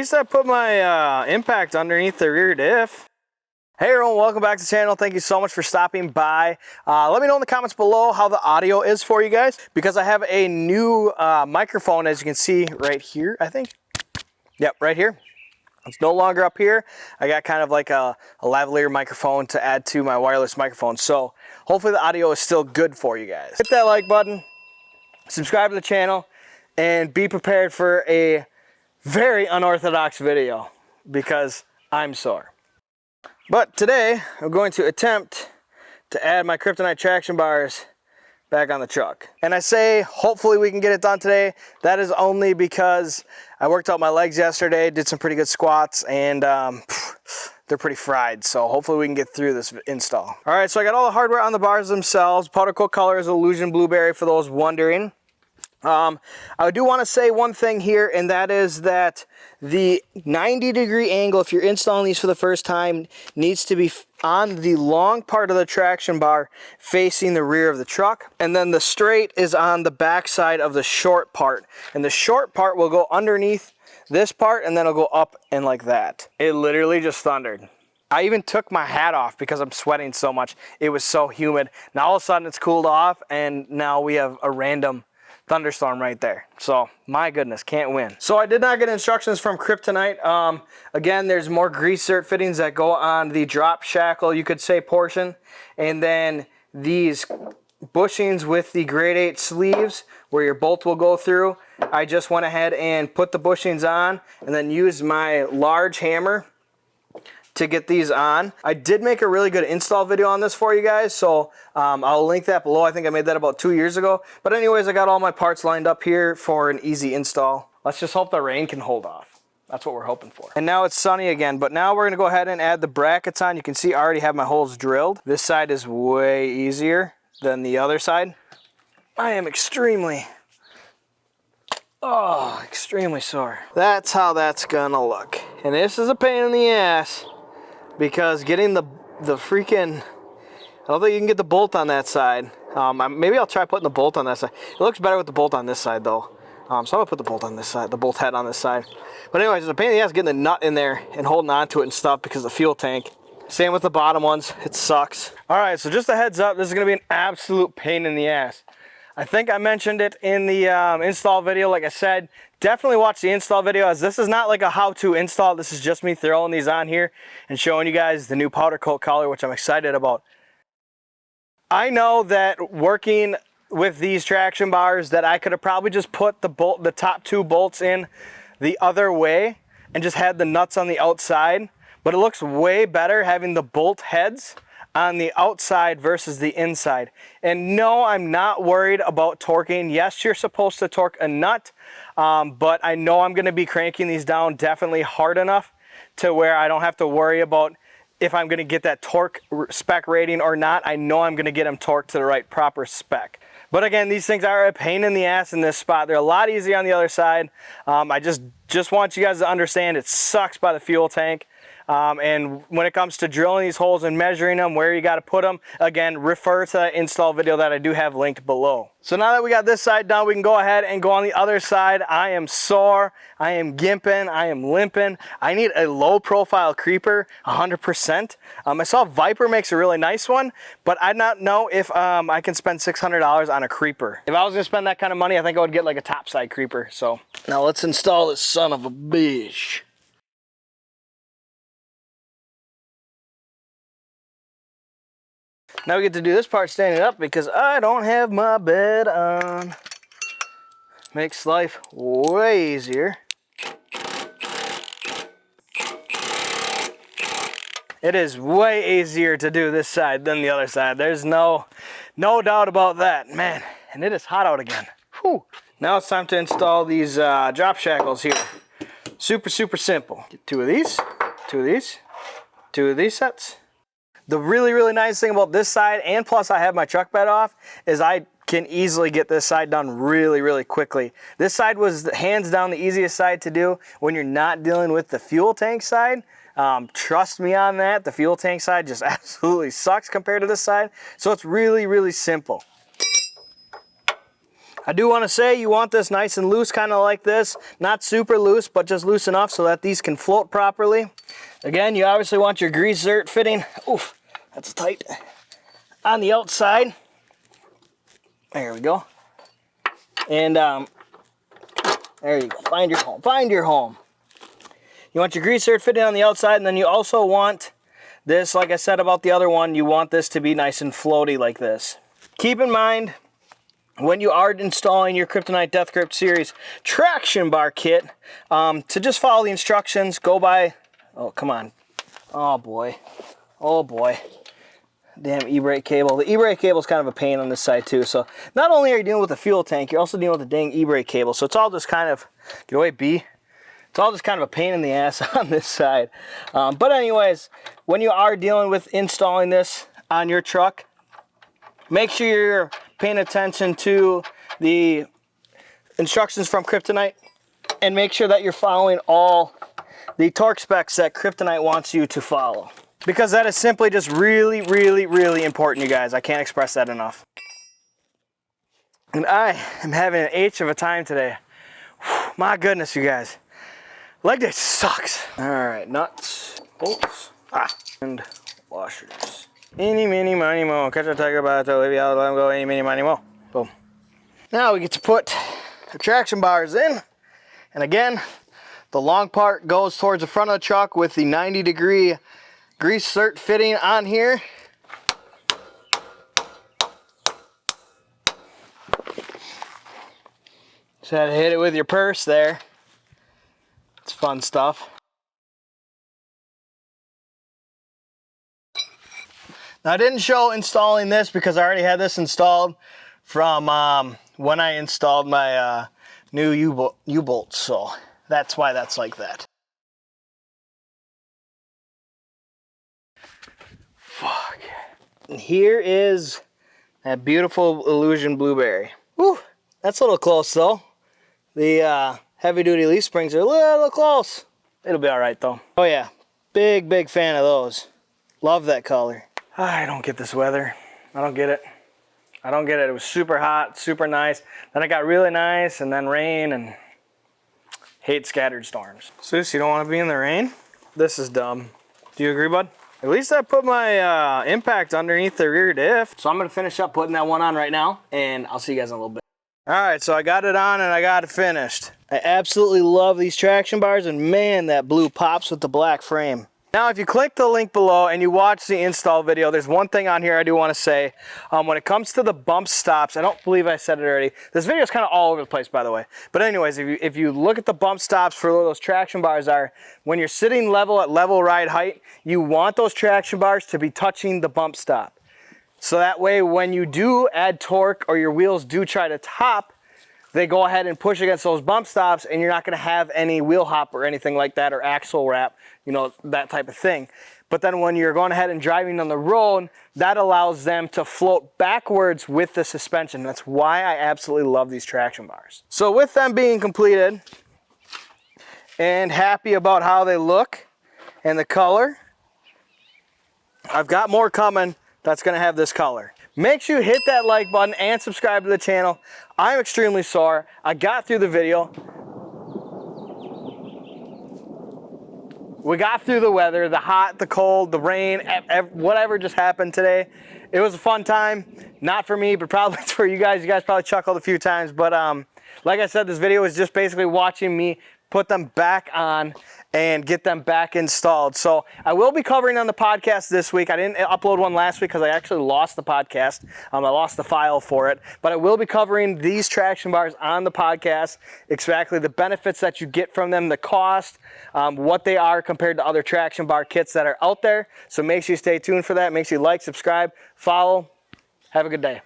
least I put my impact underneath the rear diff. Hey everyone, welcome back to the channel. Thank you so much for stopping by. Let me know in the comments below how the audio is for you guys, because I have a new microphone, as you can see right here, I think. Yep, right here. It's no longer up here. I got kind of like a lavalier microphone to add to my wireless microphone. So hopefully the audio is still good for you guys. Hit that like button, subscribe to the channel, and be prepared for a very unorthodox video because I'm sore. But today I'm going to attempt to add my Kryptonite traction bars back on the truck. And I say hopefully we can get it done today. That is only because I worked out my legs yesterday, did some pretty good squats, and they're pretty fried. So hopefully we can get through this install. All right, so I got all the hardware on the bars themselves. Powder coat color is Illusion Blueberry for those wondering. I do want to say one thing here, and that is that the 90-degree angle, if you're installing these for the first time, needs to be on the long part of the traction bar facing the rear of the truck, and then the straight is on the back side of the short part, and the short part will go underneath this part and then it'll go up and like that. It literally just thundered. I even took my hat off because I'm sweating so much. It was so humid. Now all of a sudden it's cooled off and now we have a random thunderstorm right there. So my goodness, can't win. So I did not get instructions from Kryptonite. Again, there's more grease zert fittings that go on the drop shackle, you could say, portion, and then these bushings with the grade 8 sleeves where your bolt will go through. I just went ahead and put the bushings on and then used my large hammer to get these on. I did make a really good install video on this for you guys, so I'll link that below. I think I made that about 2 years ago. But anyways, I got all my parts lined up here for an easy install. Let's just hope the rain can hold off. That's what we're hoping for. And now it's sunny again, but now we're gonna go ahead and add the brackets on. You can see I already have my holes drilled. This side is way easier than the other side. I am extremely sore. That's how that's gonna look. And this is a pain in the ass, because getting the freaking, I don't think you can get the bolt on that side. Maybe I'll try putting the bolt on that side. It looks better with the bolt on this side though. So I'm gonna put the bolt on this side, the bolt head on this side. But anyways, it's a pain in the ass getting the nut in there and holding on to it and stuff because of the fuel tank. Same with the bottom ones, it sucks. All right, so just a heads up, this is gonna be an absolute pain in the ass. I think I mentioned it in the install video. Like I said, definitely watch the install video, as this is not like a how-to install. This is just me throwing these on here and showing you guys the new powder coat color, which I'm excited about. I know that working with these traction bars that I could have probably just put the top 2 bolts in the other way and just had the nuts on the outside, but it looks way better having the bolt heads on the outside versus the inside. And no, I'm not worried about torquing. Yes, you're supposed to torque a nut, but I know I'm gonna be cranking these down definitely hard enough to where I don't have to worry about if I'm gonna get that torque spec rating or not. I know I'm gonna get them torqued to the right proper spec. But again, these things are a pain in the ass in this spot. They're a lot easier on the other side. I just want you guys to understand it sucks by the fuel tank. And when it comes to drilling these holes and measuring them, where you got to put them, again, refer to that install video that I do have linked below. So now that we got this side done, we can go ahead and go on the other side. I am sore, I am gimping, I am limping. I need a low profile creeper, 100%. I saw Viper makes a really nice one, but I don't know if I can spend $600 on a creeper. If I was gonna spend that kind of money, I think I would get like a topside creeper. So now let's install this son of a bitch. Now we get to do this part standing up because I don't have my bed on. Makes life way easier. It is way easier to do this side than the other side. There's no doubt about that, man. And it is hot out again. Whew. Now it's time to install these drop shackles here. Super simple. Get 2 of these, 2 of these, 2 of these sets. The really nice thing about this side, and plus I have my truck bed off, is I can easily get this side done really quickly. This side was hands down the easiest side to do when you're not dealing with the fuel tank side. Trust me on that. The fuel tank side just absolutely sucks compared to this side. So it's really simple. I do want to say you want this nice and loose, kind of like this. Not super loose, but just loose enough so that these can float properly. Again, you obviously want your grease zert fitting. Oof, that's tight. On the outside. There we go. And there you go. Find your home. Find your home. You want your grease zert fitting on the outside, and then you also want this, like I said about the other one, you want this to be nice and floaty like this. Keep in mind, when you are installing your Kryptonite Death Grip Series traction bar kit, to just follow the instructions, go by, oh, come on. Oh boy. Oh boy. Damn e-brake cable. The e-brake cable is kind of a pain on this side too. So not only are you dealing with the fuel tank, you're also dealing with the dang e-brake cable. So it's all just kind of, get away B. It's all just kind of a pain in the ass on this side. But anyways, when you are dealing with installing this on your truck, make sure you're paying attention to the instructions from Kryptonite, and make sure that you're following all the torque specs that Kryptonite wants you to follow. Because that is simply just really, really, really important, you guys. I can't express that enough. And I am having an H of a time today. Whew, my goodness, you guys. Leg day sucks. All right, nuts, bolts, and washers. Eeny, meeny, miny, mo. Catch a tiger by the toe, leave you out, let him go, eeny, meeny, miny, mo. Boom. Now we get to put the traction bars in. And again, the long part goes towards the front of the truck with the 90-degree grease zert fitting on here. Just had to hit it with your purse there. It's fun stuff. Now I didn't show installing this because I already had this installed from when I installed my new U-bolts, so that's why that's like that. Fuck. And here is that beautiful Illusion Blueberry. Whew, that's a little close though. The heavy duty leaf springs are a little close. It'll be all right though. Oh yeah, big fan of those. Love that color. I don't get this weather. I don't get it. I don't get it. It was super hot, super nice. Then it got really nice, and then rain, and hate scattered storms. Sus, you don't want to be in the rain? This is dumb. Do you agree, bud? At least I put my impact underneath the rear diff. So I'm going to finish up putting that one on right now, and I'll see you guys in a little bit. All right, so I got it on and I got it finished. I absolutely love these traction bars, and man, that blue pops with the black frame. Now, if you click the link below and you watch the install video, there's one thing on here I do want to say. When it comes to the bump stops, I don't believe I said it already. This video is kind of all over the place, by the way. But anyways, if you look at the bump stops for where those traction bars are, when you're sitting level at level ride height, you want those traction bars to be touching the bump stop. So that way, when you do add torque or your wheels do try to top, they go ahead and push against those bump stops, and you're not going to have any wheel hop or anything like that, or axle wrap, you know, that type of thing. But then when you're going ahead and driving on the road, that allows them to float backwards with the suspension. That's why I absolutely love these traction bars. So with them being completed and happy about how they look and the color, I've got more coming that's going to have this color. Make sure you hit that like button and subscribe to the channel. I'm extremely sore. I got through the video. We got through the weather, the hot, the cold, the rain, whatever just happened today. It was a fun time. Not for me, but probably for you guys. You guys probably chuckled a few times. But like I said, this video is just basically watching me put them back on and get them back installed. So I will be covering on the podcast this week. I didn't upload one last week because I actually lost the podcast. I lost the file for it. But I will be covering these traction bars on the podcast, exactly the benefits that you get from them, the cost, what they are compared to other traction bar kits that are out there. So make sure you stay tuned for that. Make sure you like, subscribe, follow. Have a good day.